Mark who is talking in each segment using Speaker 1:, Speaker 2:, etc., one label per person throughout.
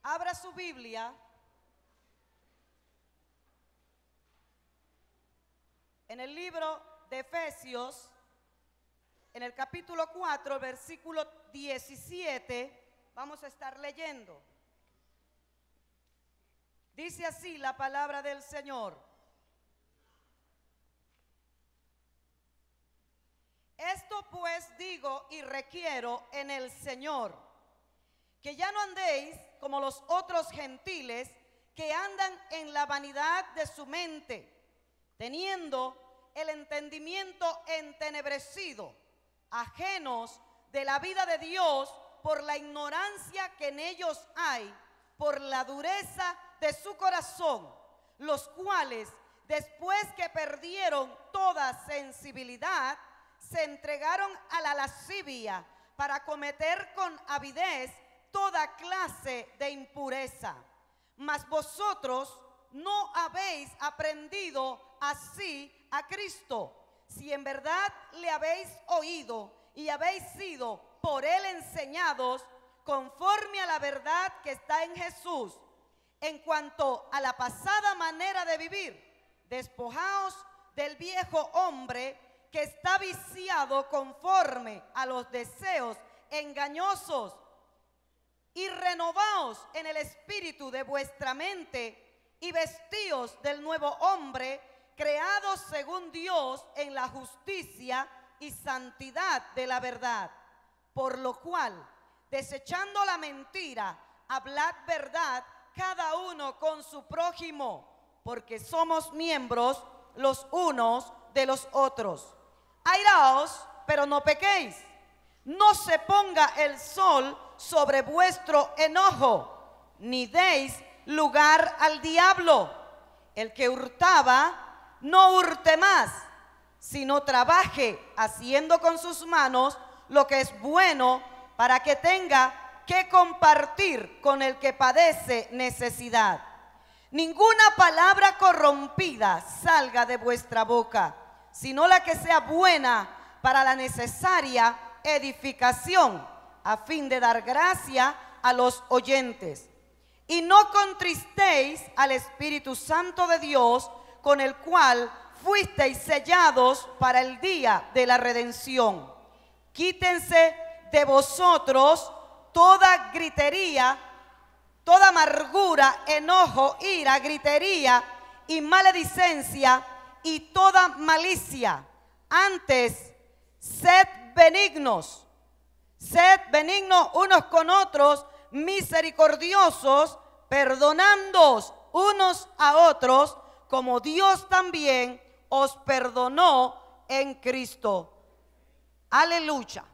Speaker 1: Abra su Biblia en el libro de Efesios, en el capítulo 4, versículo 17, vamos a estar leyendo. Dice así la palabra del Señor. Esto pues digo y requiero en el Señor, que ya no andéis como los otros gentiles que andan en la vanidad de su mente, teniendo el entendimiento entenebrecido, ajenos de la vida de Dios por la ignorancia que en ellos hay, por la dureza de su corazón, los cuales, después que perdieron toda sensibilidad, se entregaron a la lascivia para cometer con avidez toda clase de impureza. Mas vosotros no habéis aprendido así a Cristo, si en verdad le habéis oído y habéis sido por él enseñados conforme a la verdad que está en Jesús. En cuanto a la pasada manera de vivir, despojaos del viejo hombre que está viciado conforme a los deseos engañosos, y renovaos en el espíritu de vuestra mente y vestíos del nuevo hombre, creados según Dios en la justicia y santidad de la verdad. Por lo cual, desechando la mentira, hablad verdad cada uno con su prójimo, porque somos miembros los unos de los otros. Airaos, pero no pequéis. No se ponga el sol sobre vuestro enojo, ni deis lugar al diablo. El que hurtaba, no hurte más, sino trabaje haciendo con sus manos lo que es bueno, para que tenga que compartir con el que padece necesidad. Ninguna palabra corrompida salga de vuestra boca, sino la que sea buena para la necesaria edificación, a fin de dar gracia a los oyentes. Y no contristéis al Espíritu Santo de Dios, con el cual fuisteis sellados para el día de la redención. Quítense de vosotros toda gritería, toda amargura, enojo, ira, gritería y maledicencia y toda malicia. Antes, sed benignos unos con otros, misericordiosos, perdonándoos unos a otros, como Dios también os perdonó en Cristo. Aleluya.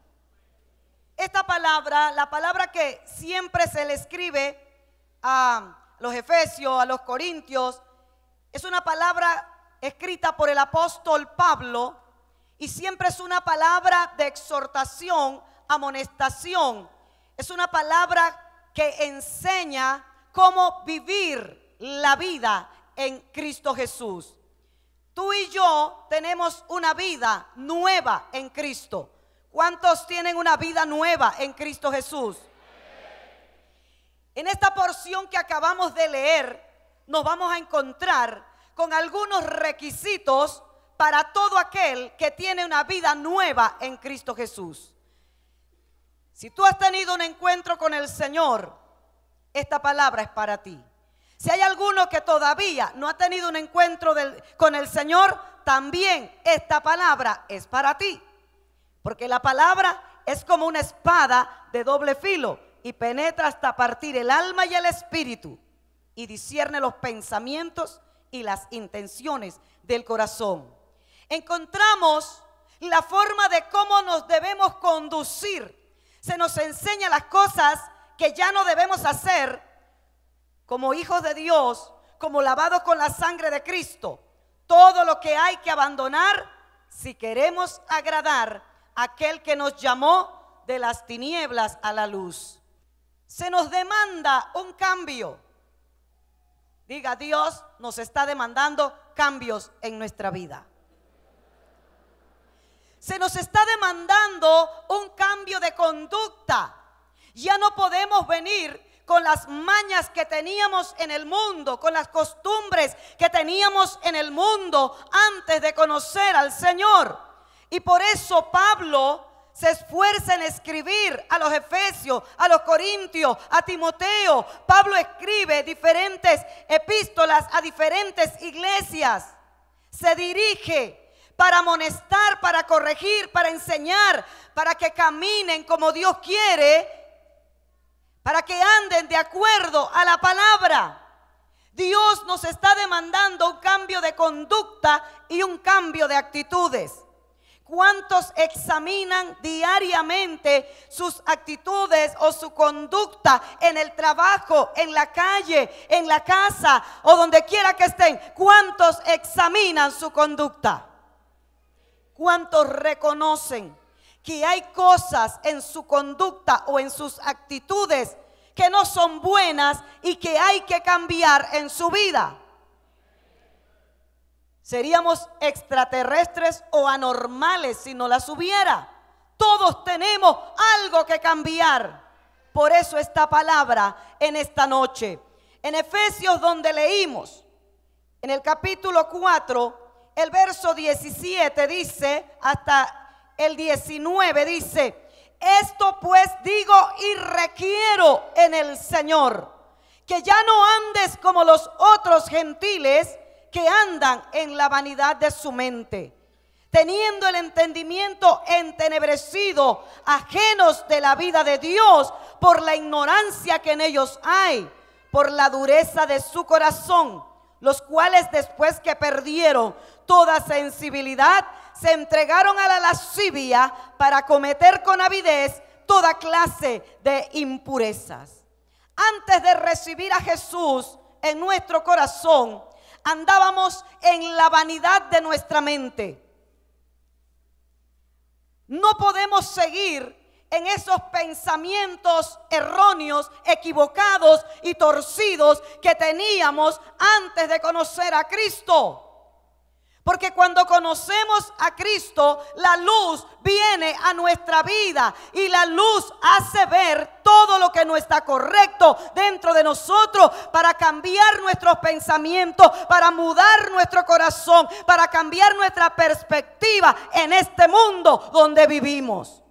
Speaker 1: Esta palabra, la palabra que siempre se le escribe a los efesios, a los corintios, es una palabra escrita por el apóstol Pablo, y siempre es una palabra de exhortación, amonestación. Es una palabra que enseña cómo vivir la vida en Cristo Jesús. Tú y yo tenemos una vida nueva en Cristo. ¿Cuántos tienen una vida nueva en Cristo Jesús? En esta porción que acabamos de leer, nos vamos a encontrar con algunos requisitos para todo aquel que tiene una vida nueva en Cristo Jesús. Si tú has tenido un encuentro con el Señor, esta palabra es para ti. Si hay alguno que todavía no ha tenido un encuentro con el Señor, también esta palabra es para ti. Porque la palabra es como una espada de doble filo y penetra hasta partir el alma y el espíritu y discierne los pensamientos y las intenciones del corazón. Encontramos la forma de cómo nos debemos conducir. Se nos enseña las cosas que ya no debemos hacer como hijos de Dios, como lavados con la sangre de Cristo. Todo lo que hay que abandonar si queremos agradar a aquel que nos llamó de las tinieblas a la luz. Se nos demanda un cambio. Diga, Dios nos está demandando cambios en nuestra vida. Se nos está demandando un cambio de conducta. Ya no podemos venir con las mañas que teníamos en el mundo, con las costumbres que teníamos en el mundo antes de conocer al Señor. Y por eso Pablo se esfuerza en escribir a los efesios, a los corintios, a Timoteo. Pablo escribe diferentes epístolas a diferentes iglesias. Se dirige para amonestar, para corregir, para enseñar, para que caminen como Dios quiere, para que anden de acuerdo a la palabra. Dios nos está demandando un cambio de conducta y un cambio de actitudes. ¿Cuántos examinan diariamente sus actitudes o su conducta en el trabajo, en la calle, en la casa o donde quiera que estén? ¿Cuántos examinan su conducta? ¿Cuántos reconocen que hay cosas en su conducta o en sus actitudes que no son buenas y que hay que cambiar en su vida? Seríamos extraterrestres o anormales si no las hubiera. Todos tenemos algo que cambiar. Por eso esta palabra en esta noche. En Efesios, donde leímos, en el capítulo 4, el verso 17 dice, hasta el 19 dice: esto pues digo y requiero en el Señor, que ya no andes como los otros gentiles que andan en la vanidad de su mente, teniendo el entendimiento entenebrecido, ajenos de la vida de Dios por la ignorancia que en ellos hay, por la dureza de su corazón, los cuales después que perdieron toda sensibilidad, se entregaron a la lascivia para cometer con avidez toda clase de impurezas. Antes de recibir a Jesús en nuestro corazón, andábamos en la vanidad de nuestra mente. No podemos seguir en esos pensamientos erróneos, equivocados y torcidos que teníamos antes de conocer a Cristo. Porque cuando conocemos a Cristo, la luz viene a nuestra vida y la luz hace ver todo lo que no está correcto dentro de nosotros, para cambiar nuestros pensamientos, para mudar nuestro corazón, para cambiar nuestra perspectiva en este mundo donde vivimos.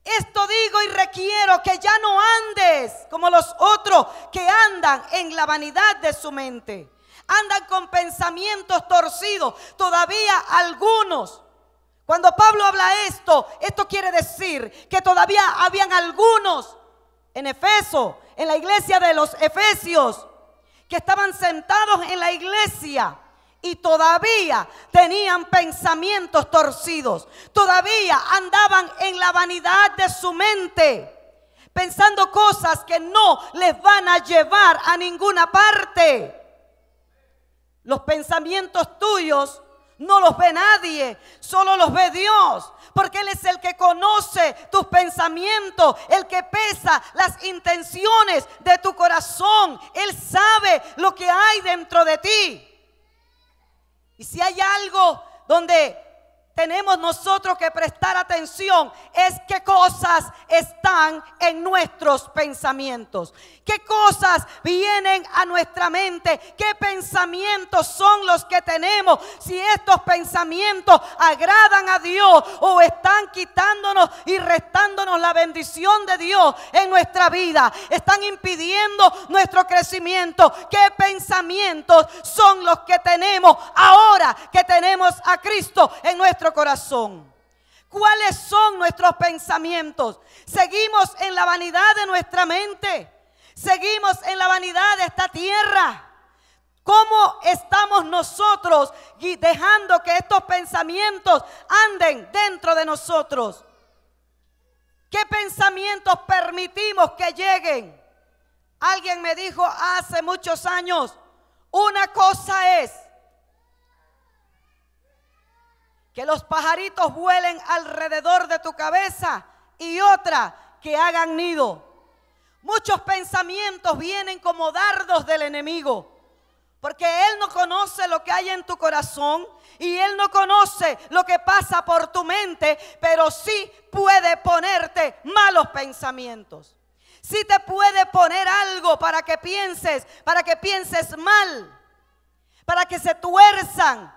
Speaker 1: Esto digo y requiero, que ya no andes como los otros que andan en la vanidad de su mente. Andan con pensamientos torcidos. Todavía algunos. Cuando Pablo habla esto quiere decir que todavía habían algunos en Efeso, en la iglesia de los Efesios, que estaban sentados en la iglesia y todavía tenían pensamientos torcidos. Todavía andaban en la vanidad de su mente, pensando cosas que no les van a llevar a ninguna parte. Los pensamientos tuyos no los ve nadie, solo los ve Dios, porque Él es el que conoce tus pensamientos, el que pesa las intenciones de tu corazón. Él sabe lo que hay dentro de ti. Y si hay algo donde tenemos nosotros que prestar atención, es qué cosas están en nuestros pensamientos, qué cosas vienen a nuestra mente, qué pensamientos son los que tenemos, si estos pensamientos agradan a Dios o están quitándonos y restándonos la bendición de Dios en nuestra vida, están impidiendo nuestro crecimiento. ¿Qué pensamientos son los que tenemos ahora que tenemos a Cristo en nuestro corazón? ¿Cuáles son nuestros pensamientos? ¿Seguimos en la vanidad de nuestra mente? ¿Seguimos en la vanidad de esta tierra? ¿Cómo estamos nosotros dejando que estos pensamientos anden dentro de nosotros? ¿Qué pensamientos permitimos que lleguen? Alguien me dijo hace muchos años, una cosa es que los pajaritos vuelen alrededor de tu cabeza y otra, que hagan nido. Muchos pensamientos vienen como dardos del enemigo, porque Él no conoce lo que hay en tu corazón y Él no conoce lo que pasa por tu mente, pero sí puede ponerte malos pensamientos. Sí te puede poner algo para que pienses mal, para que se tuerzan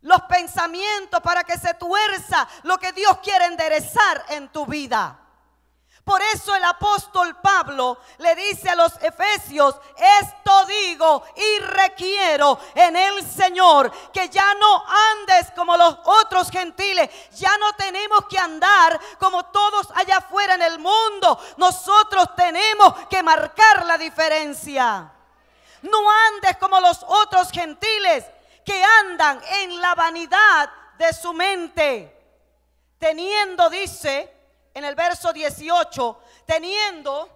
Speaker 1: los pensamientos, para que se tuerza lo que Dios quiere enderezar en tu vida. Por eso el apóstol Pablo le dice a los efesios: esto digo y requiero en el Señor, que ya no andes como los otros gentiles. Ya no tenemos que andar como todos allá afuera en el mundo. Nosotros tenemos que marcar la diferencia. No andes como los otros gentiles que andan en la vanidad de su mente, teniendo, dice en el verso 18, teniendo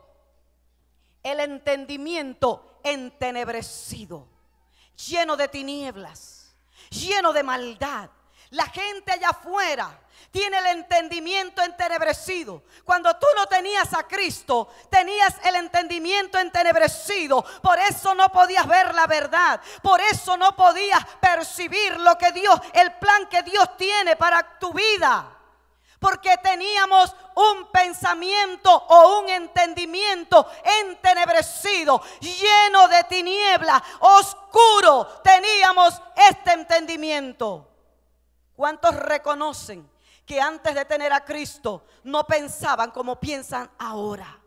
Speaker 1: el entendimiento entenebrecido, lleno de tinieblas, lleno de maldad. La gente allá afuera tiene el entendimiento entenebrecido. Cuando tú no tenías a Cristo, tenías el entendimiento entenebrecido. Por eso no podías ver la verdad. Por eso no podías percibir lo que Dios, el plan que Dios tiene para tu vida. Porque teníamos un pensamiento o un entendimiento entenebrecido, lleno de tinieblas, oscuro. Teníamos este entendimiento. ¿Cuántos reconocen que antes de tener a Cristo no pensaban como piensan ahora?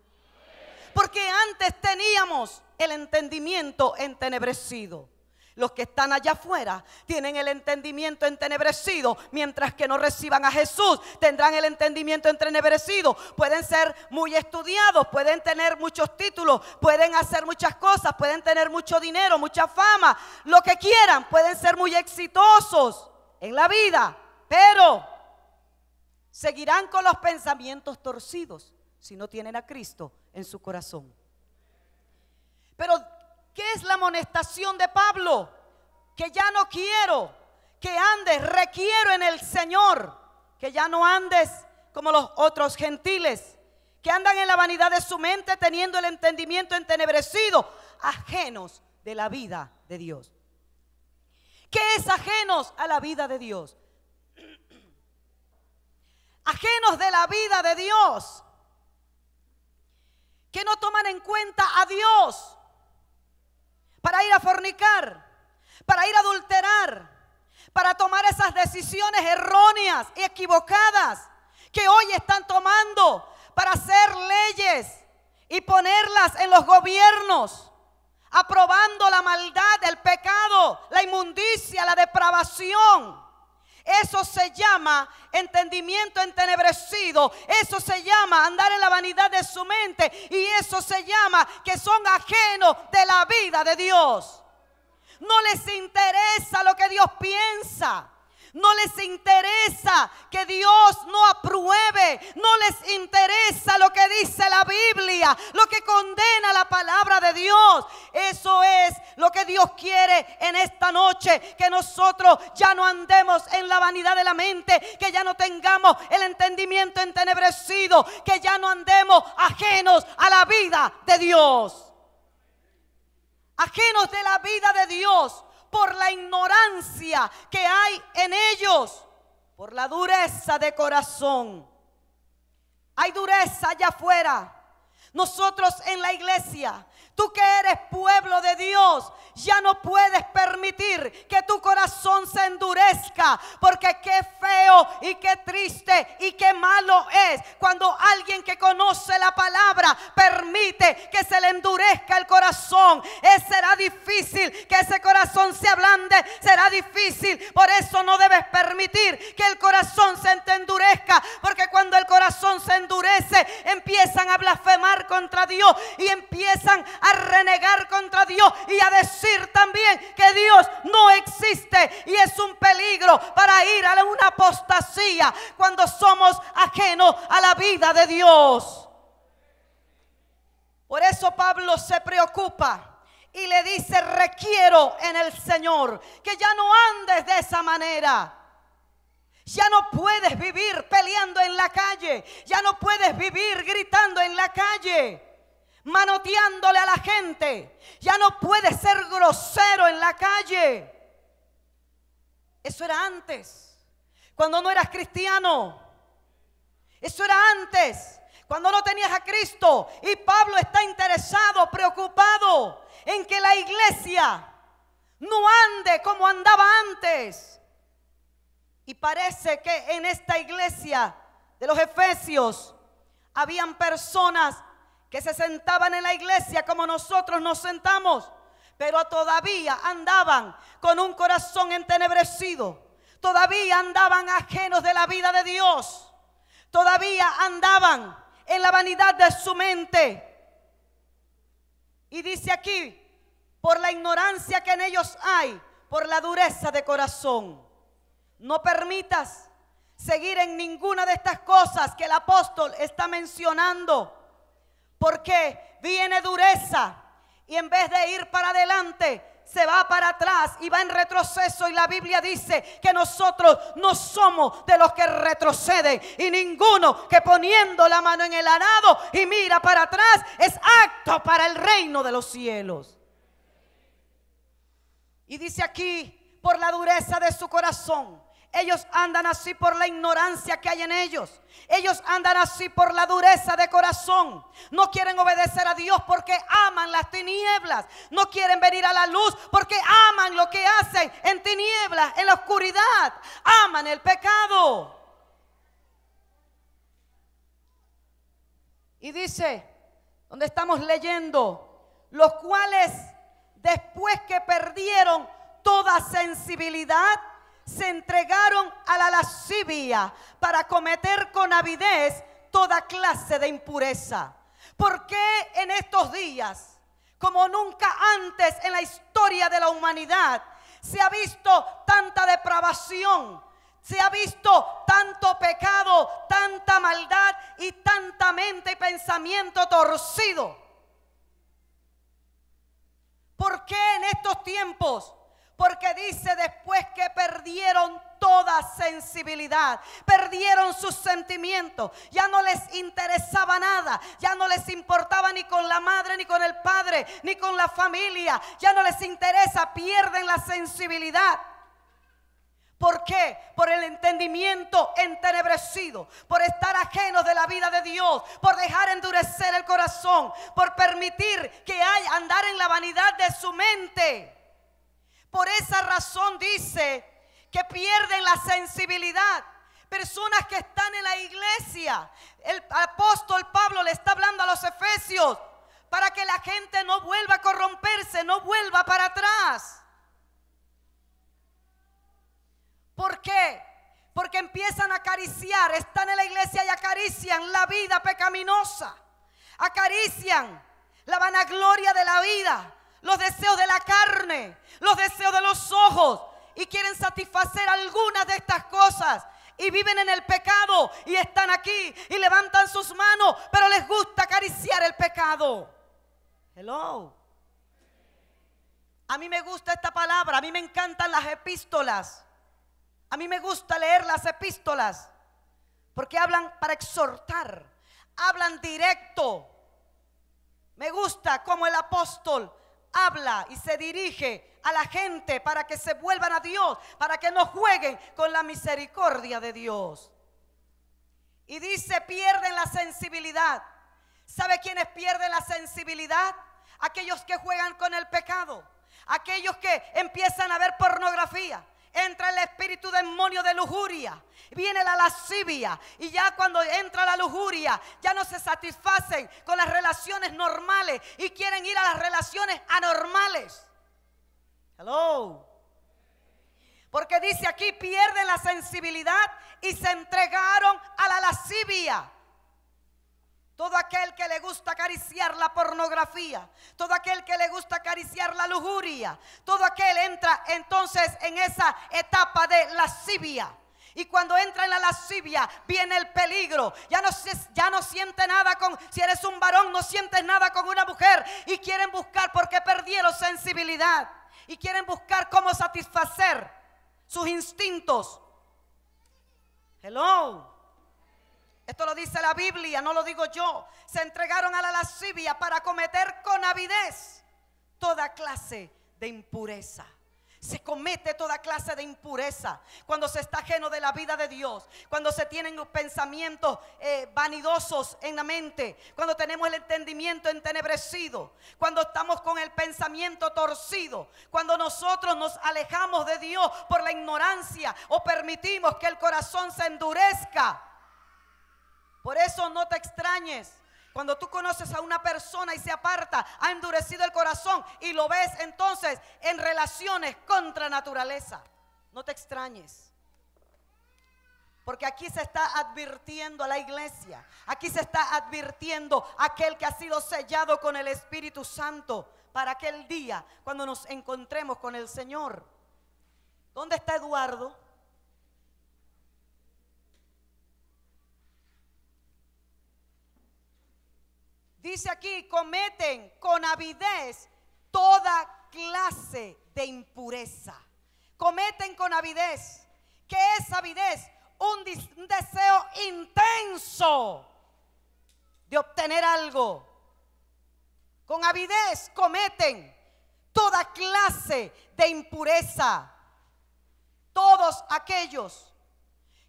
Speaker 1: Porque antes teníamos el entendimiento entenebrecido. Los que están allá afuera tienen el entendimiento entenebrecido, mientras que no reciban a Jesús tendrán el entendimiento entenebrecido. Pueden ser muy estudiados, pueden tener muchos títulos, pueden hacer muchas cosas, pueden tener mucho dinero, mucha fama, lo que quieran, pueden ser muy exitosos en la vida, pero seguirán con los pensamientos torcidos si no tienen a Cristo en su corazón. Pero ¿qué es la amonestación de Pablo? Que ya no quiero que andes, requiero en el Señor que ya no andes como los otros gentiles, que andan en la vanidad de su mente, teniendo el entendimiento entenebrecido, ajenos de la vida de Dios. ¿Qué es ajenos a la vida de Dios? Ajenos de la vida de Dios, que no toman en cuenta a Dios para ir a fornicar, para ir a adulterar, para tomar esas decisiones erróneas y equivocadas que hoy están tomando para hacer leyes y ponerlas en los gobiernos, aprobando la maldad, el pecado, la inmundicia, la depravación. Eso se llama entendimiento entenebrecido. Eso se llama andar en la vanidad de su mente. Y eso se llama que son ajenos de la vida de Dios. No les interesa lo que Dios piensa. No les interesa que Dios no apruebe. No les interesa lo que dice la Biblia, lo que condena la palabra de Dios. Eso es lo que Dios quiere en esta noche, que nosotros ya no andemos en la vanidad de la mente, que ya no tengamos el entendimiento entenebrecido, que ya no andemos ajenos a la vida de Dios, ajenos de la vida de Dios por la ignorancia que hay en ellos, por la dureza de corazón. Hay dureza allá afuera. Nosotros en la iglesia, tú que eres pueblo de Dios, ya no puedes permitir que tu corazón se endurezca, porque qué feo y qué triste y qué malo es cuando alguien que conoce la palabra permite que se le endurezca el corazón. Será difícil que ese corazón se ablande, será difícil. Por eso no debes permitir que el corazón se te endurezca, porque cuando el corazón se endurece, empiezan a blasfemar contra Dios y empiezan a renegar contra Dios y a decir también que Dios no existe, y es un peligro para ir a una apostasía cuando somos ajenos a la vida de Dios. Por eso Pablo se preocupa y le dice: requiero en el Señor que ya no andes de esa manera. Ya no puedes vivir peleando en la calle, ya no puedes vivir gritando en la calle, manoteándole a la gente. Ya no puedes ser grosero en la calle. Eso era antes, cuando no eras cristiano. Eso era antes, cuando no tenías a Cristo. Y Pablo está interesado, preocupado en que la iglesia no ande como andaba antes. Y parece que en esta iglesia de los Efesios habían personas que se sentaban en la iglesia como nosotros nos sentamos, pero todavía andaban con un corazón entenebrecido, todavía andaban ajenos de la vida de Dios, todavía andaban en la vanidad de su mente. Y dice aquí, por la ignorancia que en ellos hay, por la dureza de corazón. No permitas seguir en ninguna de estas cosas que el apóstol está mencionando, porque viene dureza y en vez de ir para adelante se va para atrás y va en retroceso. Y la Biblia dice que nosotros no somos de los que retroceden, y ninguno que poniendo la mano en el arado y mira para atrás es apto para el reino de los cielos. Y dice aquí, por la dureza de su corazón. Ellos andan así por la ignorancia que hay en ellos. Ellos andan así por la dureza de corazón. No quieren obedecer a Dios porque aman las tinieblas. No quieren venir a la luz porque aman lo que hacen en tinieblas, en la oscuridad. Aman el pecado. Y dice, donde estamos leyendo, los cuales después que perdieron toda sensibilidad, se entregaron a la lascivia para cometer con avidez toda clase de impureza. ¿Por qué en estos días, como nunca antes en la historia de la humanidad, se ha visto tanta depravación, se ha visto tanto pecado, tanta maldad y tanta mente y pensamiento torcido? ¿Por qué en estos tiempos? Porque dice, después que perdieron toda sensibilidad, perdieron sus sentimientos, ya no les interesaba nada, ya no les importaba ni con la madre, ni con el padre, ni con la familia, ya no les interesa, pierden la sensibilidad. ¿Por qué? Por el entendimiento entenebrecido, por estar ajenos de la vida de Dios, por dejar endurecer el corazón, por permitir que andar en la vanidad de su mente. Por esa razón dice que pierden la sensibilidad. Personas que están en la iglesia. El apóstol Pablo le está hablando a los efesios para que la gente no vuelva a corromperse, no vuelva para atrás. ¿Por qué? Porque empiezan a acariciar, están en la iglesia y acarician la vida pecaminosa, acarician la vanagloria de la vida, los deseos de la carne, los deseos de los ojos, y quieren satisfacer algunas de estas cosas y viven en el pecado y están aquí y levantan sus manos, pero les gusta acariciar el pecado. Hello. A mí me gusta esta palabra, a mí me encantan las epístolas. A mí me gusta leer las epístolas porque hablan para exhortar, hablan directo. Me gusta cómo el apóstol habla y se dirige a la gente para que se vuelvan a Dios, para que no jueguen con la misericordia de Dios. Y dice, pierden la sensibilidad. ¿Sabe quiénes pierden la sensibilidad? Aquellos que juegan con el pecado, aquellos que empiezan a ver pornografía. Entra el espíritu demonio de lujuria, viene la lascivia, y ya cuando entra la lujuria ya no se satisfacen con las relaciones normales y quieren ir a las relaciones anormales. Hello. Porque dice aquí, pierden la sensibilidad y se entregaron a la lascivia. Todo aquel que le gusta acariciar la pornografía, todo aquel que le gusta acariciar la lujuria, todo aquel entra entonces en esa etapa de lascivia. Y cuando entra en la lascivia viene el peligro. Ya no siente nada con, si eres un varón, no sientes nada con una mujer. Y quieren buscar, porque perdieron sensibilidad, y quieren buscar cómo satisfacer sus instintos. Hello. Esto lo dice la Biblia, no lo digo yo. Se entregaron a la lascivia para cometer con avidez toda clase de impureza. se comete toda clase de impureza, cuando se está ajeno de la vida de Dios, cuando se tienen los pensamientos vanidosos en la mente, cuando tenemos el entendimiento entenebrecido, cuando estamos con el pensamiento torcido, cuando nosotros nos alejamos de Dios por la ignorancia o permitimos que el corazón se endurezca. Por eso no te extrañes cuando tú conoces a una persona y se aparta, ha endurecido el corazón y lo ves entonces en relaciones contra naturaleza. No te extrañes, porque aquí se está advirtiendo a la iglesia, aquí se está advirtiendo a aquel que ha sido sellado con el Espíritu Santo para aquel día cuando nos encontremos con el Señor. ¿Dónde está Eduardo? Dice aquí, cometen con avidez toda clase de impureza. Cometen con avidez. ¿Qué es avidez? Un deseo intenso de obtener algo. Con avidez cometen toda clase de impureza. Todos aquellos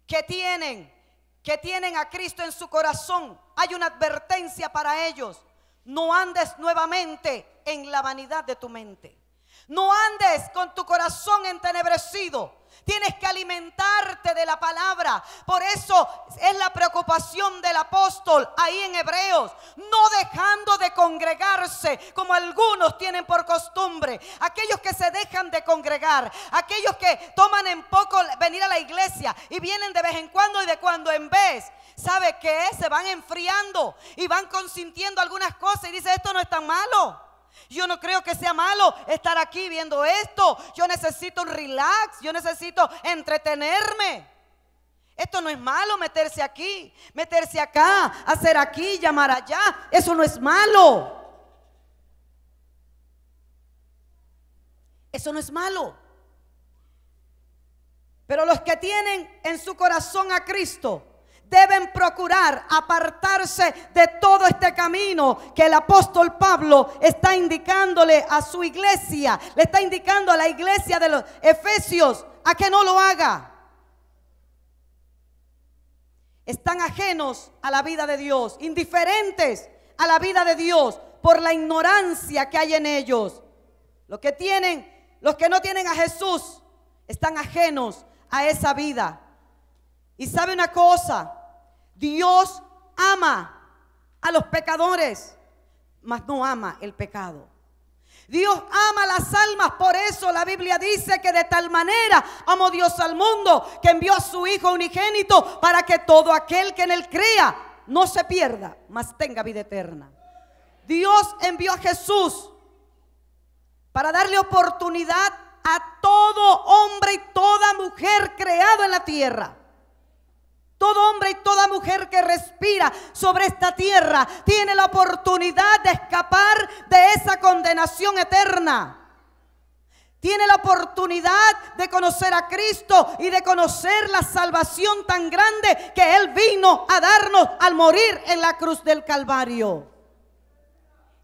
Speaker 1: que tienen a Cristo en su corazón, hay una advertencia para ellos: no andes nuevamente en la vanidad de tu mente, no andes con tu corazón entenebrecido. Tienes que alimentarte de la palabra. Por eso es la preocupación del apóstol ahí en Hebreos, no dejando de congregarse como algunos tienen por costumbre. Aquellos que se dejan de congregar, aquellos que toman en poco venir a la iglesia y vienen de vez en cuando y de cuando en vez. ¿Sabe qué? Se van enfriando y van consintiendo algunas cosas y dicen: esto no es tan malo. Yo no creo que sea malo estar aquí viendo esto. Yo necesito un relax, yo necesito entretenerme. Esto no es malo, meterse aquí, meterse acá, hacer aquí, llamar allá. Eso no es malo. Eso no es malo. Pero los que tienen en su corazón a Cristo deben procurar apartarse de todo este camino que el apóstol Pablo está indicándole a su iglesia. Le está indicando a la iglesia de los Efesios a que no lo haga. Están ajenos a la vida de Dios, indiferentes a la vida de Dios por la ignorancia que hay en ellos. Los que no tienen a Jesús están ajenos a esa vida. Y sabe una cosa: Dios ama a los pecadores, mas no ama el pecado. Dios ama las almas. Por eso la Biblia dice que de tal manera amó Dios al mundo que envió a su Hijo unigénito para que todo aquel que en él crea no se pierda, mas tenga vida eterna. Dios envió a Jesús para darle oportunidad a todo hombre y toda mujer creado en la tierra. Todo hombre y toda mujer que respira sobre esta tierra tiene la oportunidad de escapar de esa condenación eterna. Tiene la oportunidad de conocer a Cristo y de conocer la salvación tan grande que Él vino a darnos al morir en la cruz del Calvario.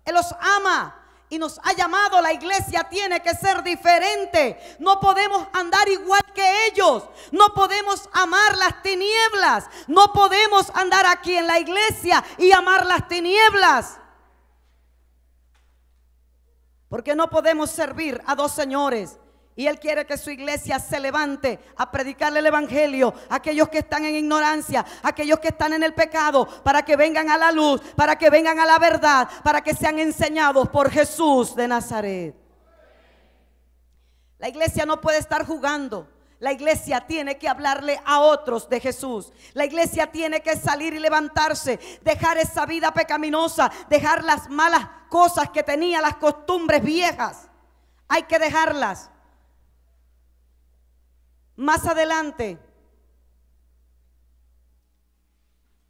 Speaker 1: Él los ama y nos ha llamado. La iglesia tiene que ser diferente. No podemos andar igual que ellos. No podemos amar las tinieblas. No podemos andar aquí en la iglesia y amar las tinieblas. Porque no podemos servir a dos señores. Y Él quiere que su iglesia se levante a predicarle el evangelio a aquellos que están en ignorancia, a aquellos que están en el pecado, para que vengan a la luz, para que vengan a la verdad, para que sean enseñados por Jesús de Nazaret. La iglesia no puede estar jugando. La iglesia tiene que hablarle a otros de Jesús. La iglesia tiene que salir y levantarse, dejar esa vida pecaminosa, dejar las malas cosas que tenía, las costumbres viejas. Hay que dejarlas. Más adelante,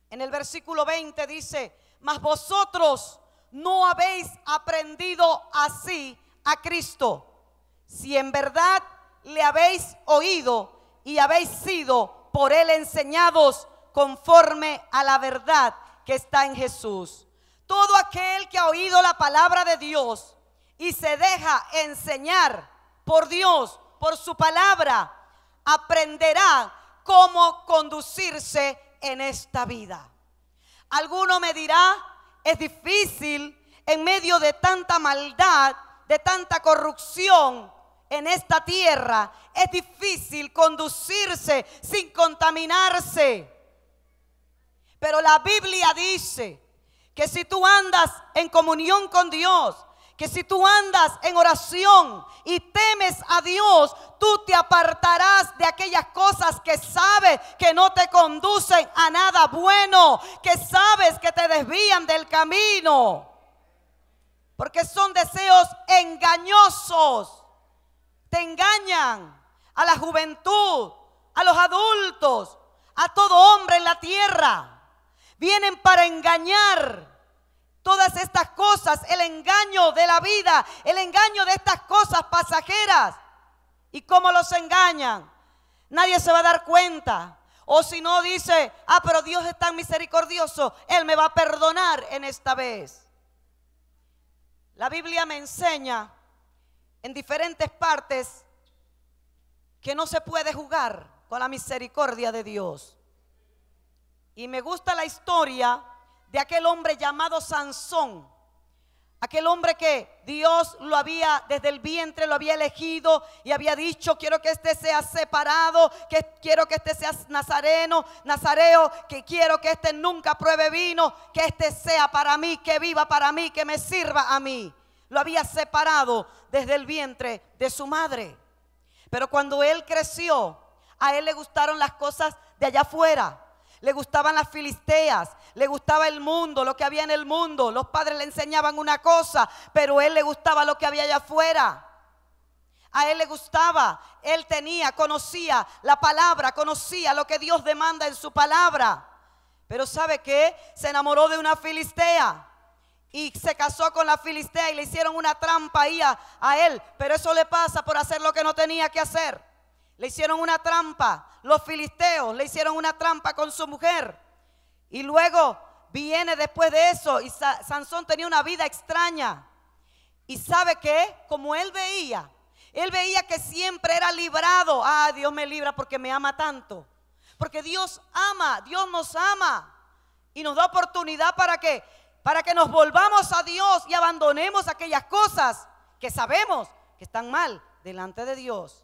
Speaker 1: en el versículo 20 dice: mas vosotros no habéis aprendido así a Cristo, si en verdad le habéis oído y habéis sido por Él enseñados conforme a la verdad que está en Jesús. Todo aquel que ha oído la palabra de Dios y se deja enseñar por Dios por su palabra, aprenderá cómo conducirse en esta vida. Alguno me dirá, es difícil en medio de tanta maldad, de tanta corrupción en esta tierra, es difícil conducirse sin contaminarse. Pero la Biblia dice que si tú andas en comunión con Dios, que si tú andas en oración y temes a Dios, tú te apartarás de aquellas cosas que sabes que no te conducen a nada bueno, que sabes que te desvían del camino, porque son deseos engañosos. Te engañan a la juventud, a los adultos, a todo hombre en la tierra. Vienen para engañar. Todas estas cosas, el engaño de la vida, el engaño de estas cosas pasajeras. ¿Y cómo los engañan? Nadie se va a dar cuenta. O si no dice, pero Dios es tan misericordioso, Él me va a perdonar en esta vez. La Biblia me enseña en diferentes partes que no se puede jugar con la misericordia de Dios. Y me gusta la historia de aquel hombre llamado Sansón, aquel hombre que Dios lo había desde el vientre, lo había elegido y había dicho, quiero que este sea separado, que quiero que este sea nazareo, que quiero que este nunca pruebe vino, que este sea para mí, que viva para mí, que me sirva a mí. Lo había separado desde el vientre de su madre. Pero cuando él creció, a él le gustaron las cosas de allá afuera. Le gustaban las filisteas, le gustaba el mundo, lo que había en el mundo. Los padres le enseñaban una cosa, pero a él le gustaba lo que había allá afuera. A él le gustaba, él conocía la palabra, conocía lo que Dios demanda en su palabra. Pero ¿sabe qué? Se enamoró de una filistea y se casó con la filistea y le hicieron una trampa ahí a él. Pero eso le pasa por hacer lo que no tenía que hacer. Le hicieron una trampa, los filisteos le hicieron una trampa con su mujer. Y luego viene después de eso y Sansón tenía una vida extraña. Y ¿sabe qué? Como él veía que siempre era librado. Dios me libra porque me ama tanto. Porque Dios ama, Dios nos ama. Y nos da oportunidad para que nos volvamos a Dios y abandonemos aquellas cosas que sabemos que están mal delante de Dios.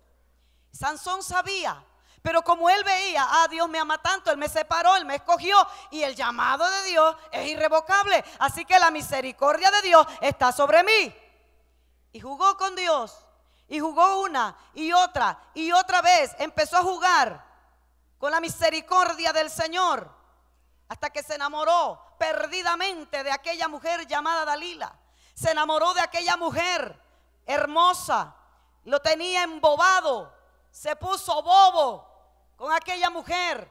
Speaker 1: Sansón sabía, pero como él veía, Dios me ama tanto, Él me separó, Él me escogió y el llamado de Dios es irrevocable. Así que la misericordia de Dios está sobre mí. Y jugó con Dios, y jugó una y otra vez. Empezó a jugar con la misericordia del Señor, hasta que se enamoró perdidamente de aquella mujer llamada Dalila. Se enamoró de aquella mujer hermosa, lo tenía embobado. Se puso bobo con aquella mujer.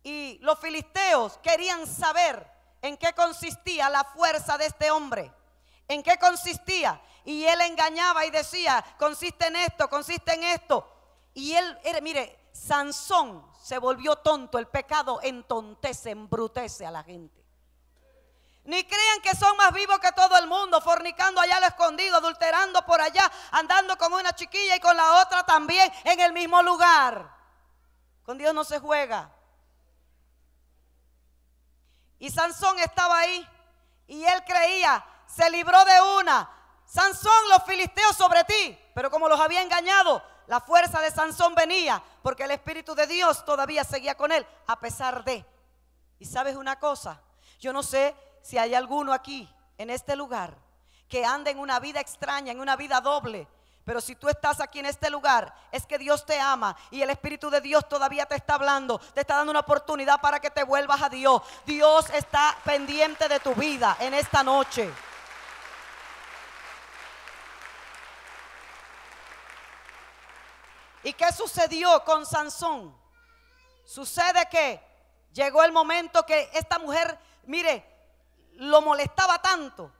Speaker 1: Y los filisteos querían saber en qué consistía la fuerza de este hombre. ¿En qué consistía? Y él engañaba y decía, consiste en esto. Y mire, Sansón se volvió tonto. El pecado entontece, embrutece a la gente. Ni crean que son más vivos que todo el mundo, fornicando allá a lo escondido, adulterando por allá, andando con una chiquilla y con la otra también en el mismo lugar. Con Dios no se juega. Y Sansón estaba ahí y él creía, se libró de una. Sansón, los filisteos sobre ti. Pero como los había engañado, la fuerza de Sansón venía porque el Espíritu de Dios todavía seguía con él a pesar de. Y sabes una cosa, yo no sé si hay alguno aquí en este lugar que anda en una vida extraña, en una vida doble. Pero si tú estás aquí en este lugar, es que Dios te ama y el Espíritu de Dios todavía te está hablando, te está dando una oportunidad para que te vuelvas a Dios. Dios está pendiente de tu vida en esta noche. ¿Y qué sucedió con Sansón? Sucede que llegó el momento que esta mujer, mire, lo molestaba tanto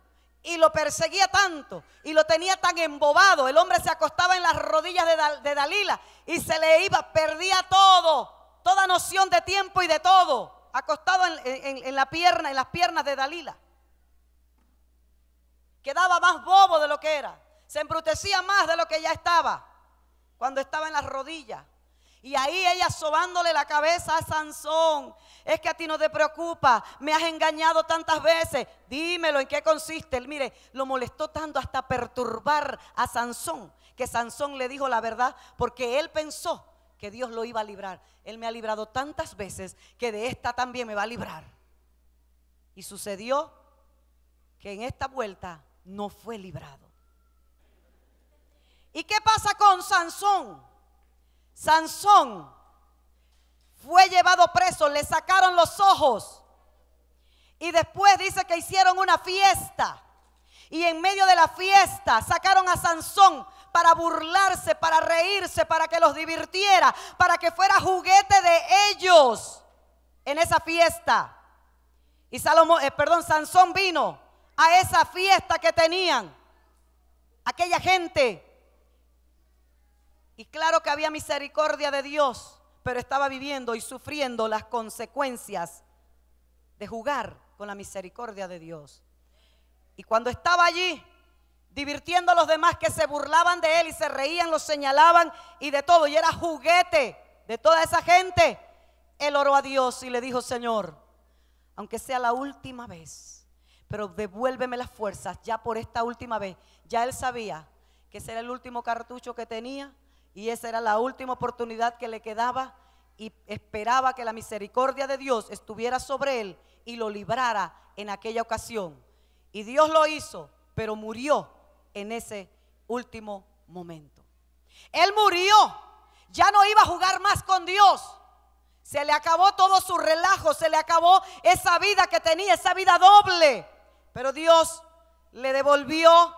Speaker 1: y lo perseguía tanto y lo tenía tan embobado. El hombre se acostaba en las rodillas de Dalila y se le iba, perdía toda noción de tiempo y de todo, acostado en las piernas de Dalila. Quedaba más bobo de lo que era, se embrutecía más de lo que ya estaba. cuando estaba en las rodillas. Y ahí ella sobándole la cabeza a Sansón. Es que a ti no te preocupa, me has engañado tantas veces, dímelo en qué consiste. Mire, lo molestó tanto hasta perturbar a Sansón, que Sansón le dijo la verdad, porque él pensó que Dios lo iba a librar. Él me ha librado tantas veces que de esta también me va a librar. Y sucedió que en esta vuelta no fue librado. ¿Y qué pasa con Sansón? Sansón fue llevado preso, le sacaron los ojos y después dice que hicieron una fiesta, y en medio de la fiesta sacaron a Sansón para burlarse, para reírse, para que los divirtiera, para que fuera juguete de ellos en esa fiesta. Y Sansón vino a esa fiesta que tenían aquella gente. Y claro que había misericordia de Dios, pero estaba viviendo y sufriendo las consecuencias de jugar con la misericordia de Dios. Y cuando estaba allí, divirtiendo a los demás que se burlaban de él y se reían, lo señalaban y de todo, y era juguete de toda esa gente, él oró a Dios y le dijo: Señor, aunque sea la última vez, pero devuélveme las fuerzas ya por esta última vez. Ya él sabía que ese era el último cartucho que tenía, y esa era la última oportunidad que le quedaba, y esperaba que la misericordia de Dios estuviera sobre él y lo librara en aquella ocasión. Y Dios lo hizo, pero murió en ese último momento. Él murió, ya no iba a jugar más con Dios. Se le acabó todo su relajo, se le acabó esa vida que tenía, esa vida doble. Pero Dios le devolvió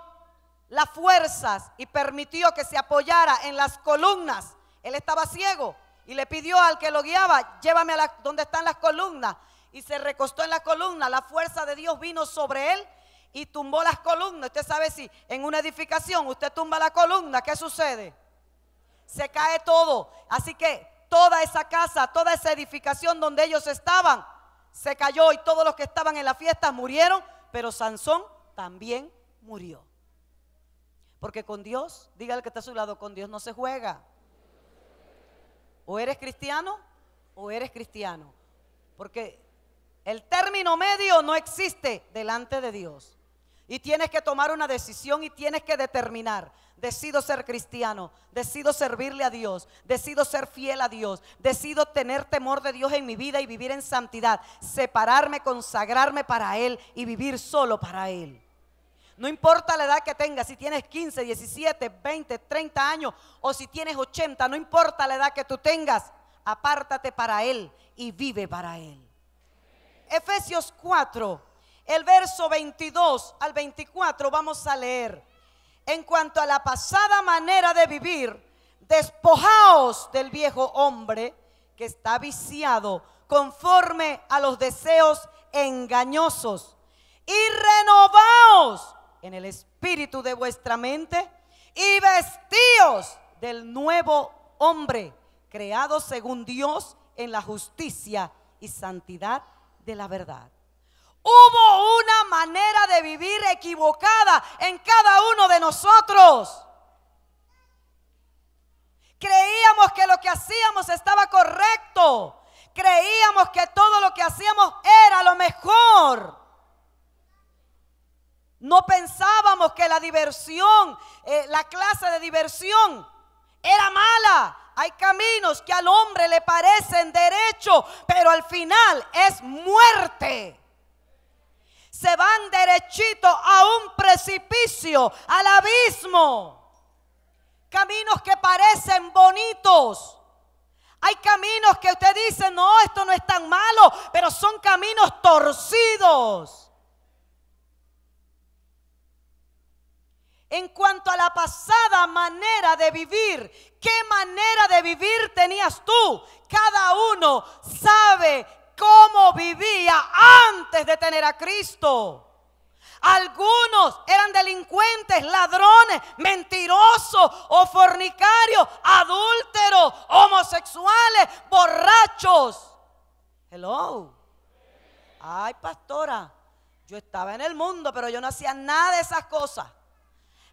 Speaker 1: las fuerzas y permitió que se apoyara en las columnas. Él estaba ciego y le pidió al que lo guiaba: llévame a donde están las columnas. Y se recostó en la columna. La fuerza de Dios vino sobre él y tumbó las columnas. Usted sabe, si en una edificación usted tumba la columna, ¿qué sucede? Se cae todo. Así que toda esa casa, toda esa edificación donde ellos estaban, se cayó, y todos los que estaban en la fiesta murieron, pero Sansón también murió. Porque con Dios, dígale que está a su lado, con Dios no se juega. O eres cristiano o eres cristiano. Porque el término medio no existe delante de Dios. Y tienes que tomar una decisión y tienes que determinar: decido ser cristiano, decido servirle a Dios, decido ser fiel a Dios, decido tener temor de Dios en mi vida y vivir en santidad, separarme, consagrarme para Él y vivir solo para Él. No importa la edad que tengas, si tienes 15, 17, 20, 30 años o si tienes 80, no importa la edad que tú tengas, apártate para Él y vive para Él. Efesios 4, el verso 22 al 24 vamos a leer. En cuanto a la pasada manera de vivir, despojaos del viejo hombre que está viciado conforme a los deseos engañosos, y renovaos en el espíritu de vuestra mente, y vestíos del nuevo hombre, creado según Dios en la justicia y santidad de la verdad. Hubo una manera de vivir equivocada en cada uno de nosotros. Creíamos que lo que hacíamos estaba correcto. Creíamos que todo lo que hacíamos era lo mejor. No pensábamos que la diversión, la clase de diversión era mala. Hay caminos que al hombre le parecen derechos, pero al final es muerte. Se van derechito a un precipicio, al abismo. Caminos que parecen bonitos. Hay caminos que usted dice: no, esto no es tan malo, pero son caminos torcidos. En cuanto a la pasada manera de vivir, ¿qué manera de vivir tenías tú? Cada uno sabe cómo vivía antes de tener a Cristo. Algunos eran delincuentes, ladrones, mentirosos o fornicarios, adúlteros, homosexuales, borrachos. Hello. Ay, pastora, yo estaba en el mundo, pero yo no hacía nada de esas cosas.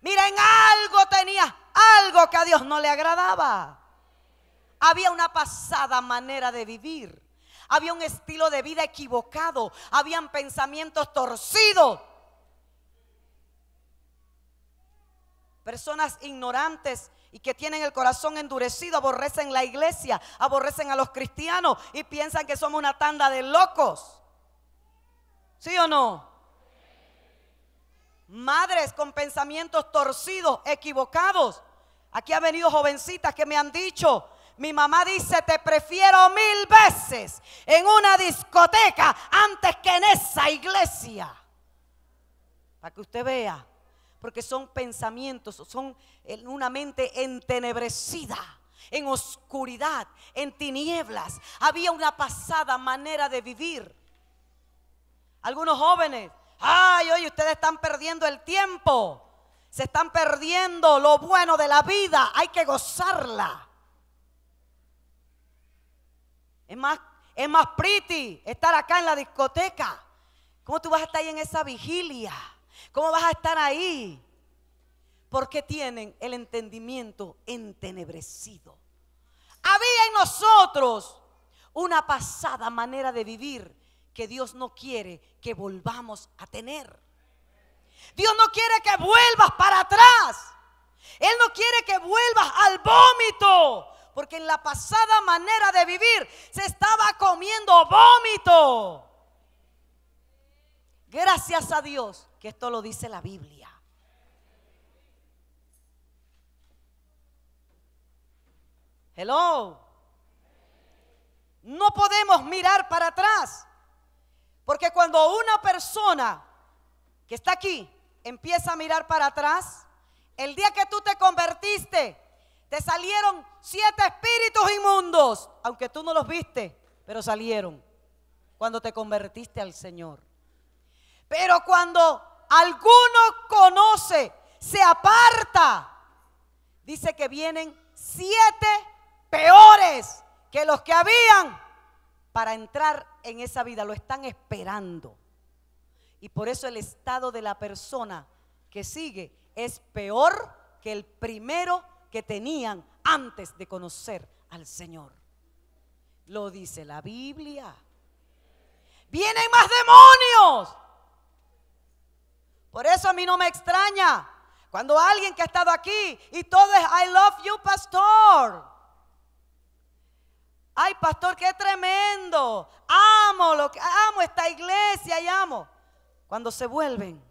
Speaker 1: Miren, algo tenía, algo que a Dios no le agradaba. Había una pasada manera de vivir. Había un estilo de vida equivocado. Habían pensamientos torcidos. Personas ignorantes y que tienen el corazón endurecido aborrecen la iglesia, aborrecen a los cristianos y piensan que somos una tanda de locos. ¿Sí o no? Madres con pensamientos torcidos, equivocados. Aquí ha venido jovencitas que me han dicho: mi mamá dice, te prefiero 1000 veces en una discoteca antes que en esa iglesia. Para que usted vea, porque son pensamientos, son en una mente entenebrecida, en oscuridad, en tinieblas. Había una pasada manera de vivir. Algunos jóvenes, ay, oye, ustedes están perdiendo el tiempo, se están perdiendo lo bueno de la vida, hay que gozarla. Es más pretty estar acá en la discoteca. ¿Cómo tú vas a estar ahí en esa vigilia? ¿Cómo vas a estar ahí? Porque tienen el entendimiento entenebrecido. Había en nosotros una pasada manera de vivir que Dios no quiere que volvamos a tener. Dios no quiere que vuelvas para atrás. Él no quiere que vuelvas al vómito. Porque en la pasada manera de vivir se estaba comiendo vómito. Gracias a Dios que esto lo dice la Biblia. Hello. No podemos mirar para atrás. Porque cuando una persona que está aquí empieza a mirar para atrás, el día que tú te convertiste, te salieron 7 espíritus inmundos, aunque tú no los viste, pero salieron cuando te convertiste al Señor. Pero cuando alguno conoce, se aparta, dice que vienen 7 peores que los que habían para entrar en esa vida. Lo están esperando. Y por eso el estado de la persona que sigue es peor que el primero que tenían antes de conocer al Señor. Lo dice la Biblia. Vienen más demonios. Por eso a mí no me extraña cuando alguien que ha estado aquí y todo es I love you, pastor. Ay, pastor, qué tremendo. Amo esta iglesia y amo. Cuando se vuelven,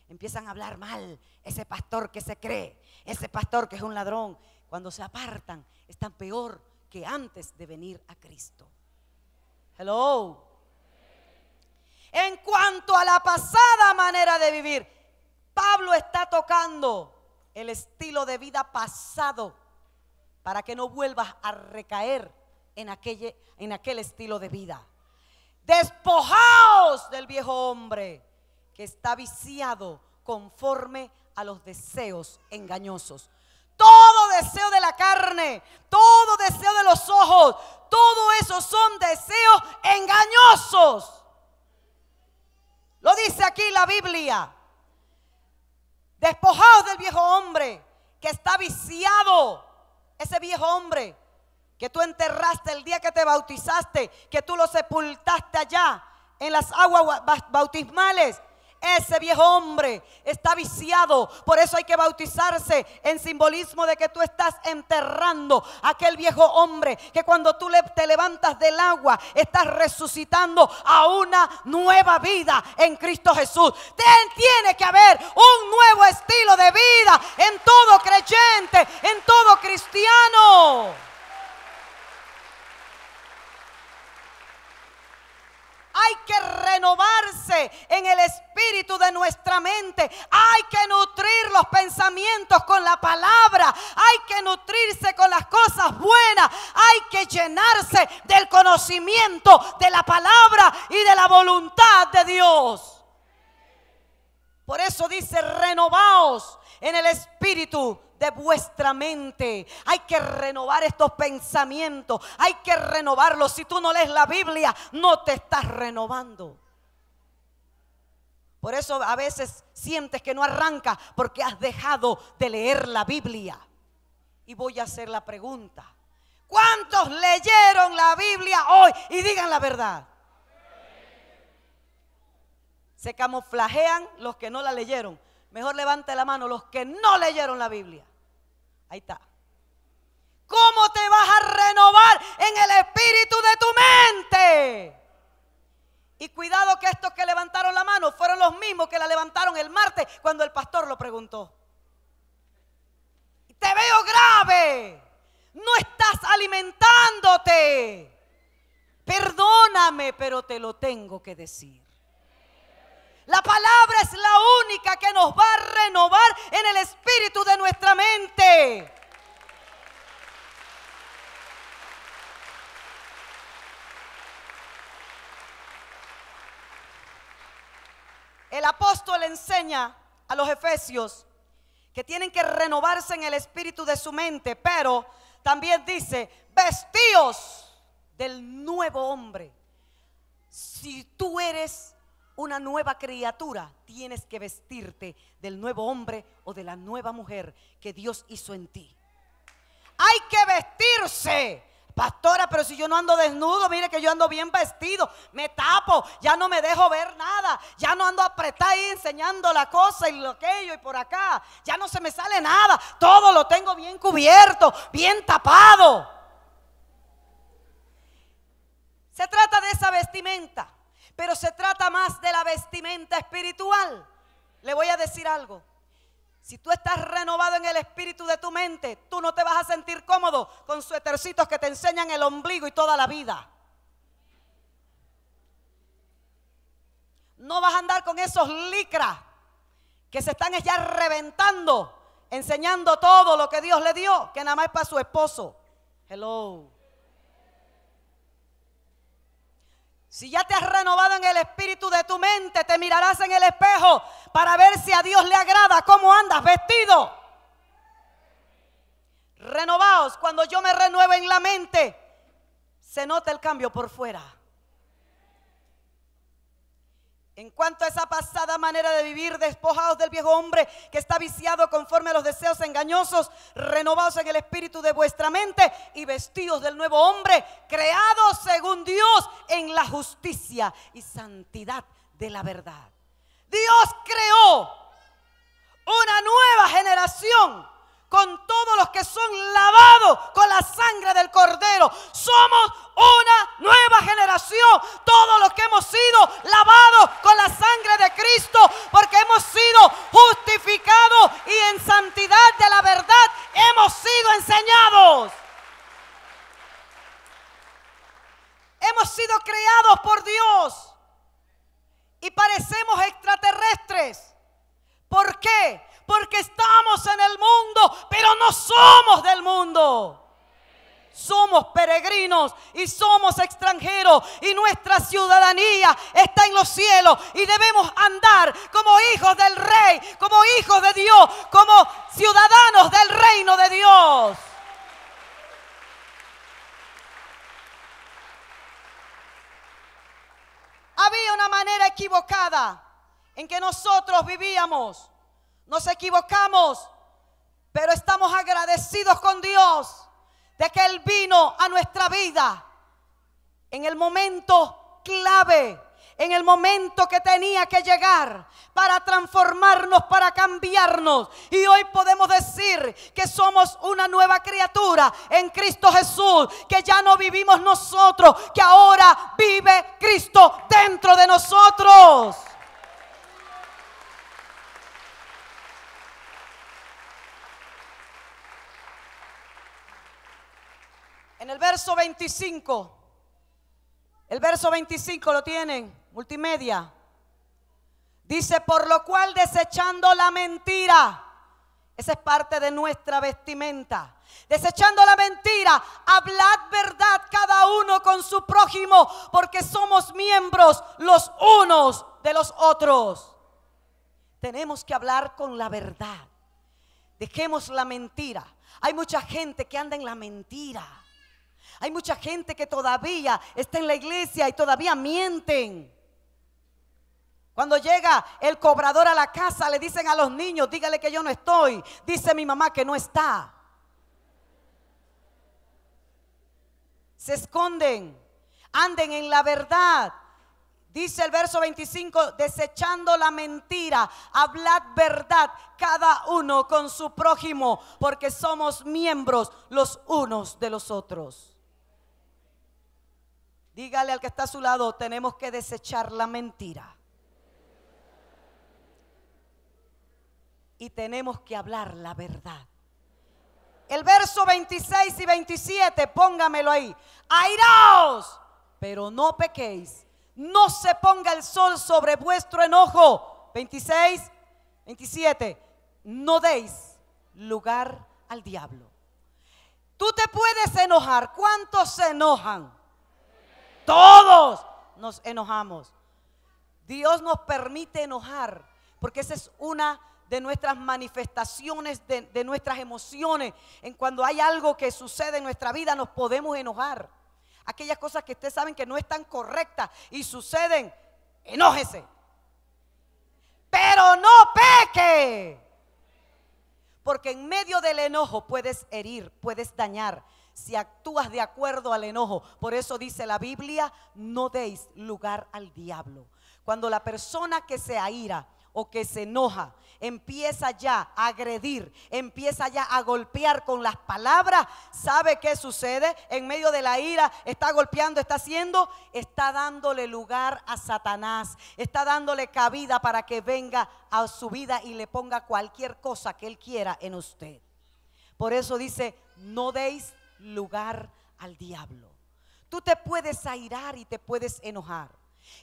Speaker 1: empiezan a hablar mal. Ese pastor que se cree, ese pastor que es un ladrón. Cuando se apartan, están peor que antes de venir a Cristo. Hello. En cuanto a la pasada manera de vivir, Pablo está tocando el estilo de vida pasado para que no vuelvas a recaer en aquel estilo de vida. Despojaos del viejo hombre que está viciado conforme a los deseos engañosos. Todo deseo de la carne, todo deseo de los ojos, todo eso son deseos engañosos. Lo dice aquí la Biblia. Despojaos del viejo hombre que está viciado. Ese viejo hombre que tú enterraste el día que te bautizaste, que tú lo sepultaste allá en las aguas bautismales. Ese viejo hombre está viciado. Por eso hay que bautizarse, en simbolismo de que tú estás enterrando aquel viejo hombre, que cuando tú te levantas del agua estás resucitando a una nueva vida en Cristo Jesús. Tiene que haber un nuevo estilo de vida en todo creyente, en todo cristiano. Hay que renovarse en el espíritu de nuestra mente. Hay que nutrir los pensamientos con la palabra. Hay que nutrirse con las cosas buenas. Hay que llenarse del conocimiento de la palabra y de la voluntad de Dios. Por eso dice: renovaos en el espíritu de vuestra mente. Hay que renovar estos pensamientos. Hay que renovarlos. Si tú no lees la Biblia, no te estás renovando. Por eso a veces sientes que no arranca, porque has dejado de leer la Biblia. Y voy a hacer la pregunta: ¿cuántos leyeron la Biblia hoy? Y digan la verdad. Se camuflajean los que no la leyeron. Mejor levante la mano los que no leyeron la Biblia. Ahí está. ¿Cómo te vas a renovar en el espíritu de tu mente? Y cuidado que estos que levantaron la mano fueron los mismos que la levantaron el martes cuando el pastor lo preguntó. Te veo grave. No estás alimentándote. Perdóname, pero te lo tengo que decir. La palabra es la única que nos va a renovar en el espíritu de nuestra mente. El apóstol enseña a los efesios que tienen que renovarse en el espíritu de su mente, pero también dice: vestíos del nuevo hombre. Si tú eres una nueva criatura, tienes que vestirte del nuevo hombre o de la nueva mujer que Dios hizo en ti. Hay que vestirse. Pastora, pero si yo no ando desnudo, mire que yo ando bien vestido, me tapo, ya no me dejo ver nada, ya no ando apretada ahí enseñando la cosa y lo aquello y por acá, ya no se me sale nada, todo lo tengo bien cubierto, bien tapado. Se trata de esa vestimenta, pero se trata más de la vestimenta espiritual. Le voy a decir algo. Si tú estás renovado en el espíritu de tu mente, tú no te vas a sentir cómodo con suétercitos que te enseñan el ombligo y toda la vida. No vas a andar con esos licras que se están ya reventando, enseñando todo lo que Dios le dio, que nada más es para su esposo. Hello. Si ya te has renovado en el espíritu de tu mente, te mirarás en el espejo para ver si a Dios le agrada cómo andas vestido. Renovaos. Cuando yo me renuevo en la mente, se nota el cambio por fuera. En cuanto a esa pasada manera de vivir, despojados del viejo hombre que está viciado conforme a los deseos engañosos, renovados en el espíritu de vuestra mente y vestidos del nuevo hombre, creados según Dios en la justicia y santidad de la verdad. Dios creó una nueva generación con todos los que son lavados con la sangre del Cordero. Somos una nueva generación, todos los que hemos sido lavados con la sangre de Cristo, porque hemos sido justificados y en santidad de la verdad hemos sido enseñados. Hemos sido creados por Dios y parecemos extraterrestres. ¿Por qué? Porque estamos en el mundo, pero no somos del mundo. Somos peregrinos y somos extranjeros y nuestra ciudadanía está en los cielos y debemos andar como hijos del Rey, como hijos de Dios, como ciudadanos del reino de Dios. Había una manera equivocada en que nosotros vivíamos. Nos equivocamos, pero estamos agradecidos con Dios de que Él vino a nuestra vida en el momento clave, en el momento que tenía que llegar para transformarnos, para cambiarnos. Y hoy podemos decir que somos una nueva criatura en Cristo Jesús, que ya no vivimos nosotros, que ahora vive Cristo dentro de nosotros. En el verso 25, el verso 25 lo tienen, multimedia. Dice: por lo cual desechando la mentira, esa es parte de nuestra vestimenta. Desechando la mentira, hablad verdad cada uno con su prójimo, porque somos miembros los unos de los otros. Tenemos que hablar con la verdad. Dejemos la mentira. Hay mucha gente que anda en la mentira. Hay mucha gente que todavía está en la iglesia y todavía mienten. Cuando llega el cobrador a la casa, le dicen a los niños: dígale que yo no estoy. Dice mi mamá que no está. se esconden. Anden en la verdad. Dice el verso 25, desechando la mentira, hablad verdad cada uno con su prójimo, porque somos miembros los unos de los otros. Dígale al que está a su lado, tenemos que desechar la mentira. Y tenemos que hablar la verdad. El verso 26 y 27, póngamelo ahí. Airaos, pero no pequéis. No se ponga el sol sobre vuestro enojo. 26, 27. No deis lugar al diablo. Tú te puedes enojar. ¿Cuántos se enojan? Todos nos enojamos. Dios nos permite enojar porque esa es una de nuestras manifestaciones, de nuestras emociones. En cuando hay algo que sucede en nuestra vida nos podemos enojar. Aquellas cosas que ustedes saben que no están correctas y suceden, enójese. Pero no peque. Porque en medio del enojo puedes herir, puedes dañar. Si actúas de acuerdo al enojo. Por eso dice la Biblia, no deis lugar al diablo. Cuando la persona que se aira o que se enoja empieza ya a agredir, empieza ya a golpear con las palabras, ¿sabe qué sucede? En medio de la ira está golpeando, está dándole lugar a Satanás, está dándole cabida para que venga a su vida y le ponga cualquier cosa que él quiera en usted. Por eso dice, no deis lugar al diablo. Tú te puedes airar y te puedes enojar.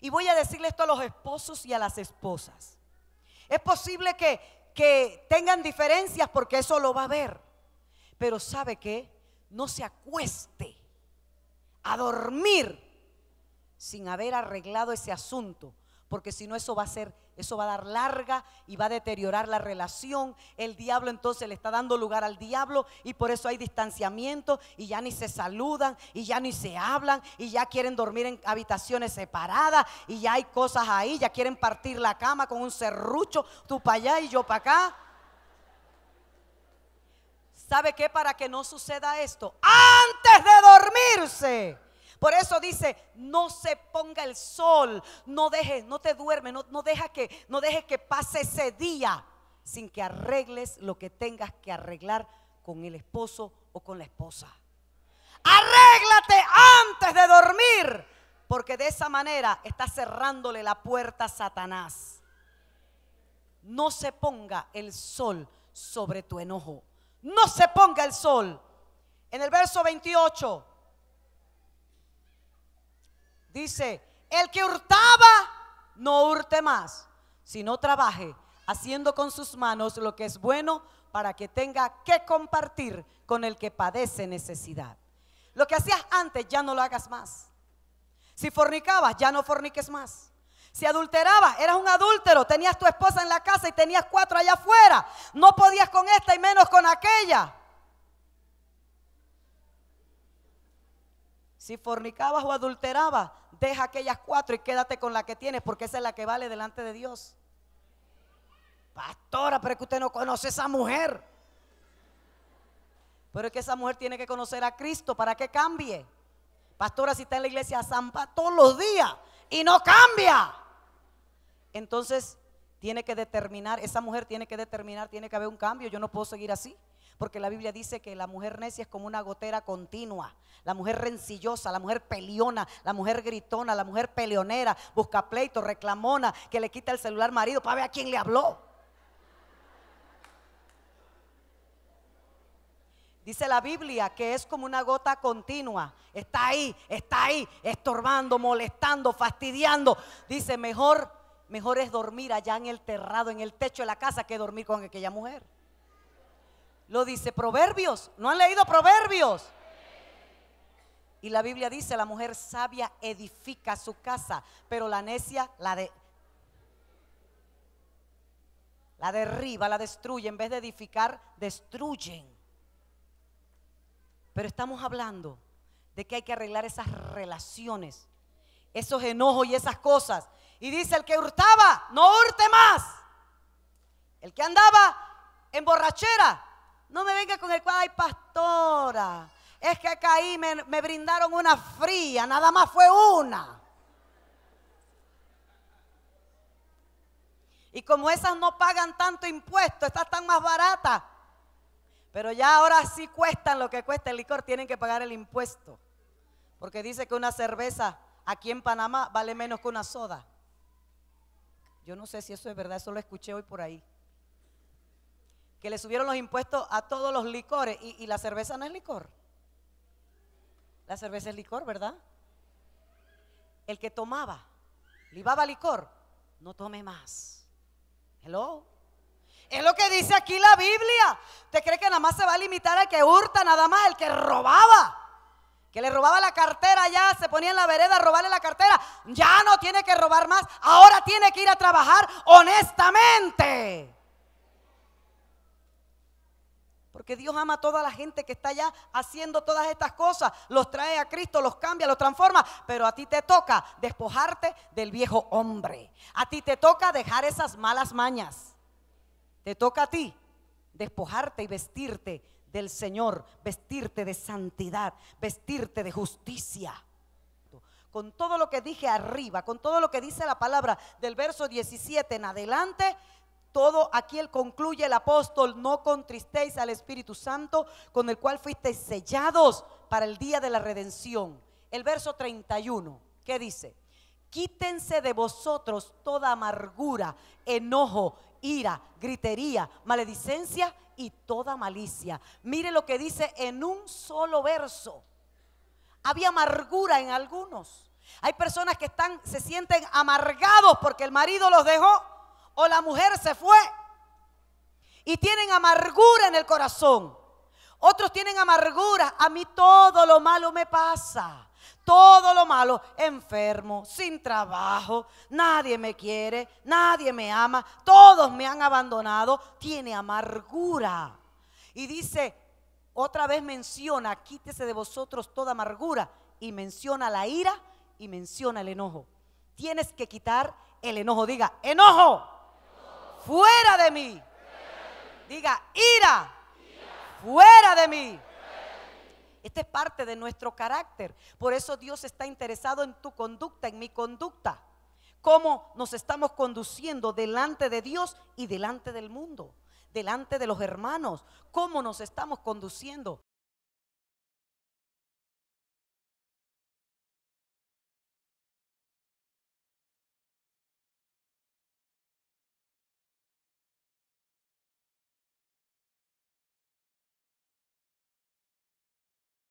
Speaker 1: Y voy a decirle esto a los esposos y a las esposas. Es posible que tengan diferencias porque eso lo va a haber. Pero ¿sabe qué? No se acueste a dormir sin haber arreglado ese asunto. Porque si no eso va a dar larga y va a deteriorar la relación. El diablo entonces le está dando lugar al diablo y por eso hay distanciamiento y ya ni se saludan y ya ni se hablan y ya quieren dormir en habitaciones separadas y ya hay cosas ahí, ya quieren partir la cama con un serrucho, tú para allá y yo para acá. ¿Sabe qué? Para que no suceda esto, antes de dormirse. Por eso dice, no se ponga el sol, no te duermes, no dejes que pase ese día sin que arregles lo que tengas que arreglar con el esposo o con la esposa. Arréglate antes de dormir, porque de esa manera estás cerrándole la puerta a Satanás. No se ponga el sol sobre tu enojo, no se ponga el sol. En el verso 28 dice, el que hurtaba, no hurte más, sino trabaje, haciendo con sus manos lo que es bueno, para que tenga que compartir con el que padece necesidad. Lo que hacías antes, ya no lo hagas más. Si fornicabas, ya no forniques más. Si adulterabas, eras un adúltero, tenías tu esposa en la casa y tenías 4 allá afuera. No podías con esta y menos con aquella. Si fornicabas o adulterabas, deja aquellas 4 y quédate con la que tienes, porque esa es la que vale delante de Dios. Pastora, pero es que usted no conoce a esa mujer. Pero es que esa mujer tiene que conocer a Cristo para que cambie. Pastora, si está en la iglesia zampa todos los días y no cambia, entonces tiene que determinar, esa mujer tiene que determinar, tiene que haber un cambio. Yo no puedo seguir así. Porque la Biblia dice que la mujer necia es como una gotera continua. La mujer rencillosa, la mujer peleona, la mujer gritona, la mujer peleonera, busca pleito, reclamona, que le quita el celular al marido para ver a quién le habló. Dice la Biblia que es como una gota continua. Está ahí, estorbando, molestando, fastidiando. Dice, mejor es dormir allá en el terrado, en el techo de la casa, que dormir con aquella mujer. Lo dice Proverbios. ¿No han leído Proverbios? Y la Biblia dice, la mujer sabia edifica su casa, pero la necia la derriba, la destruye. En vez de edificar, destruyen. Pero estamos hablando de que hay que arreglar esas relaciones, esos enojos y esas cosas. Y dice, el que hurtaba, no hurte más. El que andaba en borrachera, no me venga con el cuadro, ay pastora, es que caí, me brindaron una fría, nada más fue una. Y como esas no pagan tanto impuesto, estas están más baratas. Pero ya ahora sí cuestan lo que cuesta el licor, tienen que pagar el impuesto. Porque dice que una cerveza aquí en Panamá vale menos que una soda. Yo no sé si eso es verdad, eso lo escuché hoy por ahí. Que le subieron los impuestos a todos los licores y la cerveza no es licor. La cerveza es licor, ¿verdad? El que tomaba, libaba licor, no tome más. Hello. Es lo que dice aquí la Biblia. ¿Usted cree que nada más se va a limitar al que hurta, nada más el que robaba? Que le robaba la cartera, ya se ponía en la vereda a robarle la cartera. Ya no tiene que robar más, ahora tiene que ir a trabajar honestamente. Porque Dios ama a toda la gente que está allá haciendo todas estas cosas. Los trae a Cristo, los cambia, los transforma. Pero a ti te toca despojarte del viejo hombre. A ti te toca dejar esas malas mañas. Te toca a ti despojarte y vestirte del Señor, vestirte de santidad, vestirte de justicia. Con todo lo que dije arriba, con todo lo que dice la palabra del verso 17 en adelante, todo aquí él concluye el apóstol: no contristéis al Espíritu Santo, con el cual fuisteis sellados para el día de la redención. El verso 31, ¿qué dice? Quítense de vosotros toda amargura, enojo, ira, gritería, maledicencia y toda malicia. Mire lo que dice en un solo verso. Había amargura en algunos. Hay personas que se sienten amargados porque el marido los dejó o la mujer se fue y tienen amargura en el corazón. Otros tienen amargura: a mí todo lo malo me pasa. Todo lo malo, enfermo, sin trabajo, nadie me quiere, nadie me ama, todos me han abandonado. Tiene amargura. Y dice, otra vez menciona: quítese de vosotros toda amargura. Y menciona la ira y menciona el enojo. Tienes que quitar el enojo. Diga: enojo, fuera de mí. Diga: ira, fuera de mí. Esta es parte de nuestro carácter. Por eso Dios está interesado en tu conducta, en mi conducta. Cómo nos estamos conduciendo delante de Dios y delante del mundo, delante de los hermanos. Cómo nos estamos conduciendo.